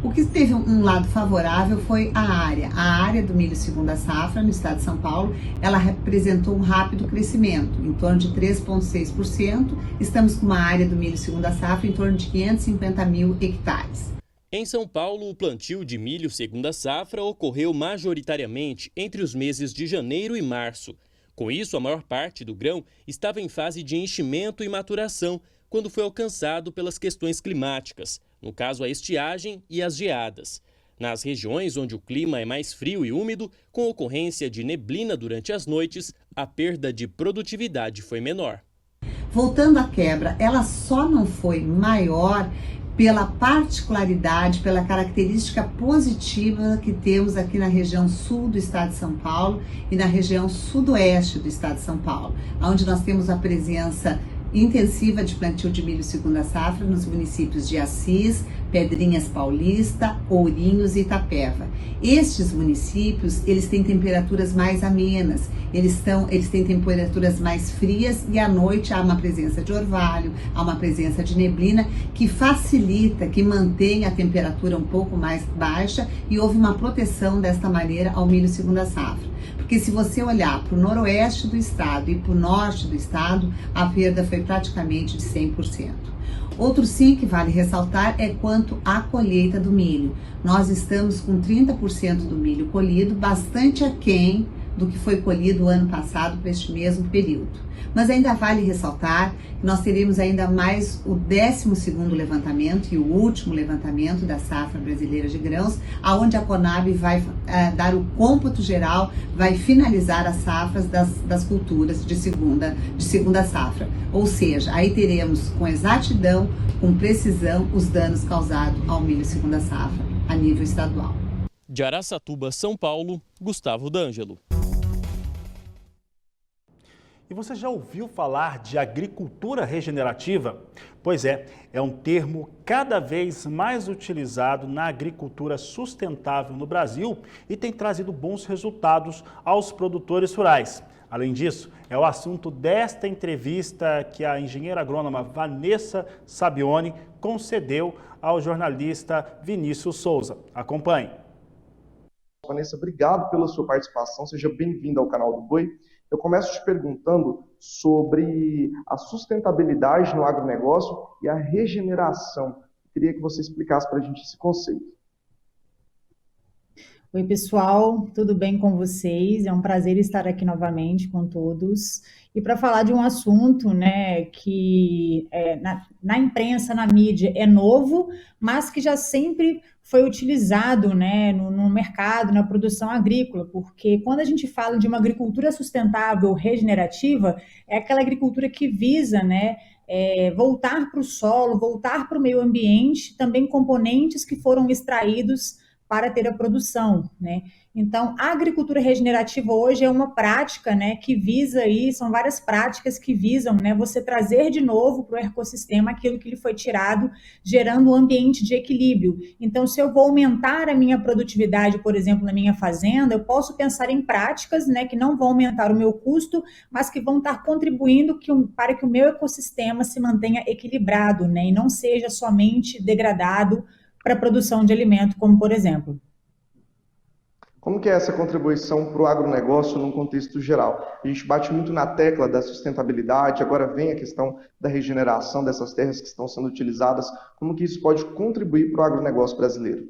O que teve um lado favorável foi a área. A área do milho segunda safra no estado de São Paulo, ela representou um rápido crescimento, em torno de 3,6%. Estamos com uma área do milho segunda safra em torno de 550.000 hectares. Em São Paulo, o plantio de milho segunda safra ocorreu majoritariamente entre os meses de janeiro e março. Com isso, a maior parte do grão estava em fase de enchimento e maturação, quando foi alcançado pelas questões climáticas, no caso a estiagem e as geadas. Nas regiões onde o clima é mais frio e úmido, com ocorrência de neblina durante as noites, a perda de produtividade foi menor. Voltando à quebra, ela só não foi maior pela particularidade, pela característica positiva que temos aqui na região sul do estado de São Paulo e na região sudoeste do estado de São Paulo, onde nós temos a presença intensiva de plantio de milho segunda safra nos municípios de Assis, Pedrinhas Paulista, Ourinhos e Itapeva. Estes municípios, eles têm temperaturas mais amenas, eles têm temperaturas mais frias e à noite há uma presença de orvalho, há uma presença de neblina que facilita, que mantém a temperatura um pouco mais baixa e houve uma proteção desta maneira ao milho segunda safra. Porque se você olhar para o noroeste do estado e para o norte do estado, a perda foi praticamente de 100%. Outro sim que vale ressaltar é quanto à colheita do milho. Nós estamos com 30% do milho colhido, bastante aquém do que foi colhido o ano passado para este mesmo período. Mas ainda vale ressaltar que nós teremos ainda mais o 12º levantamento e o último levantamento da safra brasileira de grãos, aonde a Conab vai dar o cômputo geral, vai finalizar as safras das culturas de segunda safra. Ou seja, aí teremos com exatidão, com precisão, os danos causados ao milho segunda safra a nível estadual. De Araçatuba, São Paulo, Gustavo D'Angelo. E você já ouviu falar de agricultura regenerativa? Pois é um termo cada vez mais utilizado na agricultura sustentável no Brasil e tem trazido bons resultados aos produtores rurais. Além disso, é o assunto desta entrevista que a engenheira agrônoma Vanessa Sabione concedeu ao jornalista Vinícius Souza. Acompanhe. Vanessa, obrigado pela sua participação, seja bem-vinda ao canal do Boi. Eu começo te perguntando sobre a sustentabilidade no agronegócio e a regeneração. Queria que você explicasse para a gente esse conceito. Oi, pessoal, tudo bem com vocês? É um prazer estar aqui novamente com todos. E para falar de um assunto, né, que na imprensa, na mídia, é novo, mas que já sempre foi utilizado, né, no mercado, na produção agrícola, porque quando a gente fala de uma agricultura sustentável, regenerativa, é aquela agricultura que visa, né, voltar para o solo, voltar para o meio ambiente, também componentes que foram extraídos para ter a produção, né? Então, a agricultura regenerativa hoje é uma prática, né, que visa aí, são várias práticas que visam, né, você trazer de novo para o ecossistema aquilo que lhe foi tirado, gerando um ambiente de equilíbrio. Então, se eu vou aumentar a minha produtividade, por exemplo, na minha fazenda, eu posso pensar em práticas, né, que não vão aumentar o meu custo, mas que vão estar contribuindo para que o meu ecossistema se mantenha equilibrado, né, e não seja somente degradado para a produção de alimento, como por exemplo. Como que é essa contribuição para o agronegócio num contexto geral? A gente bate muito na tecla da sustentabilidade, agora vem a questão da regeneração dessas terras que estão sendo utilizadas. Como que isso pode contribuir para o agronegócio brasileiro?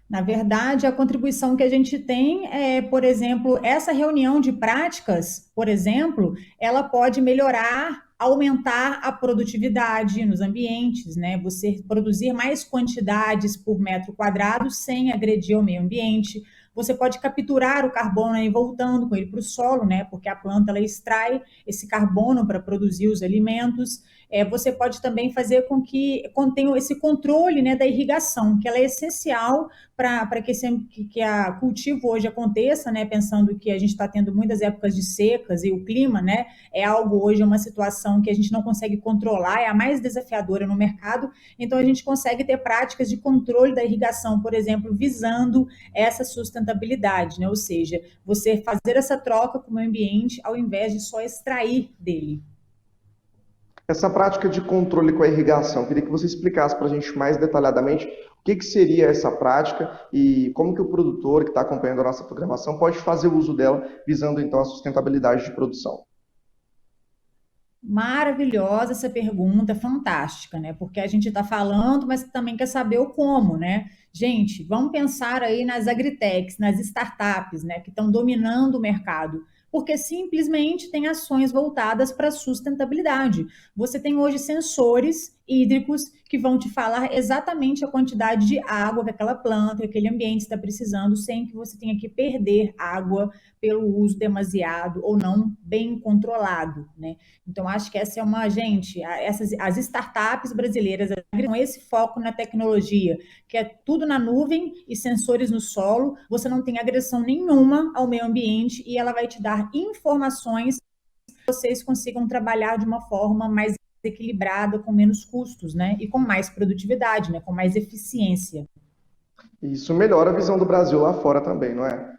Na verdade, a contribuição que a gente tem é, por exemplo, essa reunião de práticas, por exemplo, ela pode melhorar, aumentar a produtividade nos ambientes, né? Você produzir mais quantidades por metro quadrado sem agredir o meio ambiente. Você pode capturar o carbono e voltando com ele para o solo, né? Porque a planta ela extrai esse carbono para produzir os alimentos. Você pode também fazer com que contenha esse controle, né, da irrigação, que ela é essencial para que a cultivo hoje aconteça, né, pensando que a gente está tendo muitas épocas de secas e o clima, né, é algo hoje, uma situação que a gente não consegue controlar, é a mais desafiadora no mercado, então a gente consegue ter práticas de controle da irrigação, por exemplo, visando essa sustentabilidade, né, ou seja, você fazer essa troca com o meio ambiente ao invés de só extrair dele. Essa prática de controle com a irrigação, queria que você explicasse para a gente mais detalhadamente o que seria essa prática e como que o produtor que está acompanhando a nossa programação pode fazer uso dela, visando então a sustentabilidade de produção. Maravilhosa essa pergunta, fantástica, né? Porque a gente está falando, mas também quer saber o como, né? Gente, vamos pensar aí nas agritechs, nas startups, né? Que estão dominando o mercado. Porque simplesmente tem ações voltadas para a sustentabilidade. Você tem hoje sensores hídricos que vão te falar exatamente a quantidade de água que aquela planta, que aquele ambiente está precisando, sem que você tenha que perder água pelo uso demasiado ou não bem controlado, né? Então, acho que essa é uma, gente, as startups brasileiras com esse foco na tecnologia, que é tudo na nuvem e sensores no solo, você não tem agressão nenhuma ao meio ambiente e ela vai te dar informações que vocês consigam trabalhar de uma forma mais equilibrada, com menos custos, né? E com mais produtividade, né? Com mais eficiência. Isso melhora a visão do Brasil lá fora também, não é?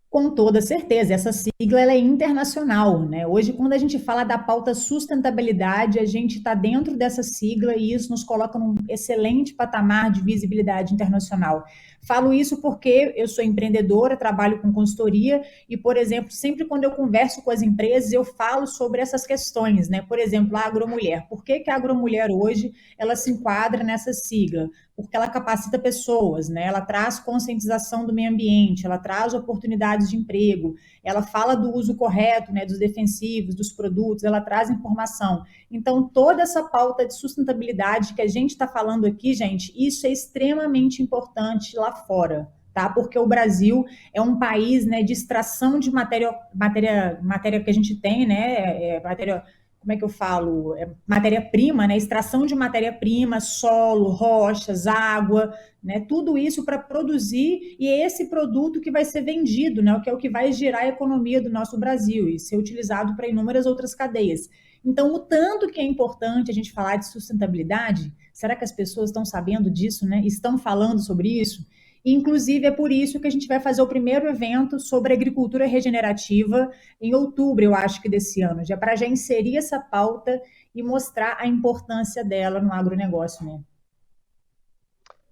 Com toda certeza, essa sigla ela é internacional, né? Hoje, quando a gente fala da pauta sustentabilidade, a gente está dentro dessa sigla e isso nos coloca num excelente patamar de visibilidade internacional. Falo isso porque eu sou empreendedora, trabalho com consultoria e, por exemplo, sempre quando eu converso com as empresas, eu falo sobre essas questões, né? Por exemplo, a agromulher. Por que a agromulher hoje ela se enquadra nessa sigla? Porque ela capacita pessoas, né? Ela traz conscientização do meio ambiente, ela traz oportunidades de emprego, ela fala do uso correto, né, dos defensivos, dos produtos, ela traz informação. Então, toda essa pauta de sustentabilidade que a gente está falando aqui, gente, isso é extremamente importante lá fora, tá? Porque o Brasil é um país, né, de extração de matéria que a gente tem, né, como é que eu falo? Matéria-prima, né? Extração de matéria-prima, solo, rochas, água, né? Tudo isso para produzir e é esse produto que vai ser vendido, né? Que é o que vai girar a economia do nosso Brasil e ser utilizado para inúmeras outras cadeias. Então, o tanto que é importante a gente falar de sustentabilidade, será que as pessoas estão sabendo disso, né? Estão falando sobre isso? Inclusive, é por isso que a gente vai fazer o primeiro evento sobre agricultura regenerativa em outubro, eu acho que desse ano, já para já inserir essa pauta e mostrar a importância dela no agronegócio, né?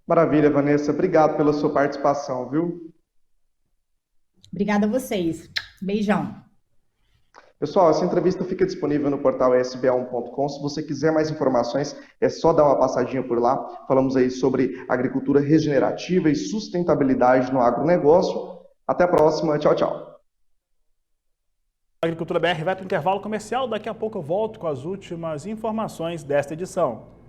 Maravilha, Vanessa. Obrigado pela sua participação, viu? Obrigada a vocês. Beijão. Pessoal, essa entrevista fica disponível no portal sba1.com. Se você quiser mais informações, é só dar uma passadinha por lá. Falamos aí sobre agricultura regenerativa e sustentabilidade no agronegócio. Até a próxima. Tchau, tchau. A Agricultura BR vai para o intervalo comercial. Daqui a pouco eu volto com as últimas informações desta edição.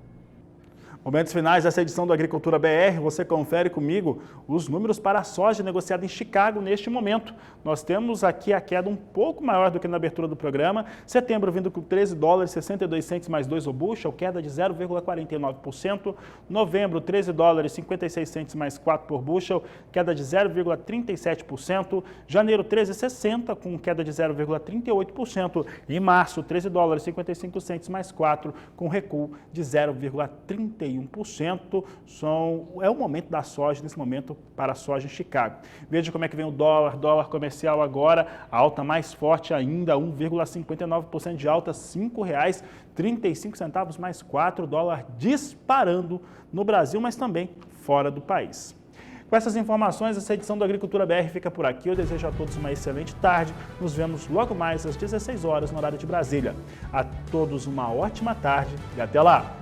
Momentos finais dessa edição do Agricultura BR, você confere comigo os números para a soja negociada em Chicago neste momento. Nós temos aqui a queda um pouco maior do que na abertura do programa. Setembro vindo com $13,62 mais 2 o bushel, queda de 0,49%. Novembro, $13,56 mais 4 por bushel, queda de 0,37%. Janeiro, $13,60 com queda de 0,38%. E março, $13,55 mais 4 com recuo de 0,31%. É o momento da soja, nesse momento, para a soja em Chicago. Veja como é que vem o dólar comercial agora, a alta mais forte ainda, 1,59% de alta, R$ 5,35 mais 4, dólar disparando no Brasil, mas também fora do país. Com essas informações, essa edição do Agricultura BR fica por aqui. Eu desejo a todos uma excelente tarde. Nos vemos logo mais às 16 horas no horário de Brasília. A todos uma ótima tarde e até lá!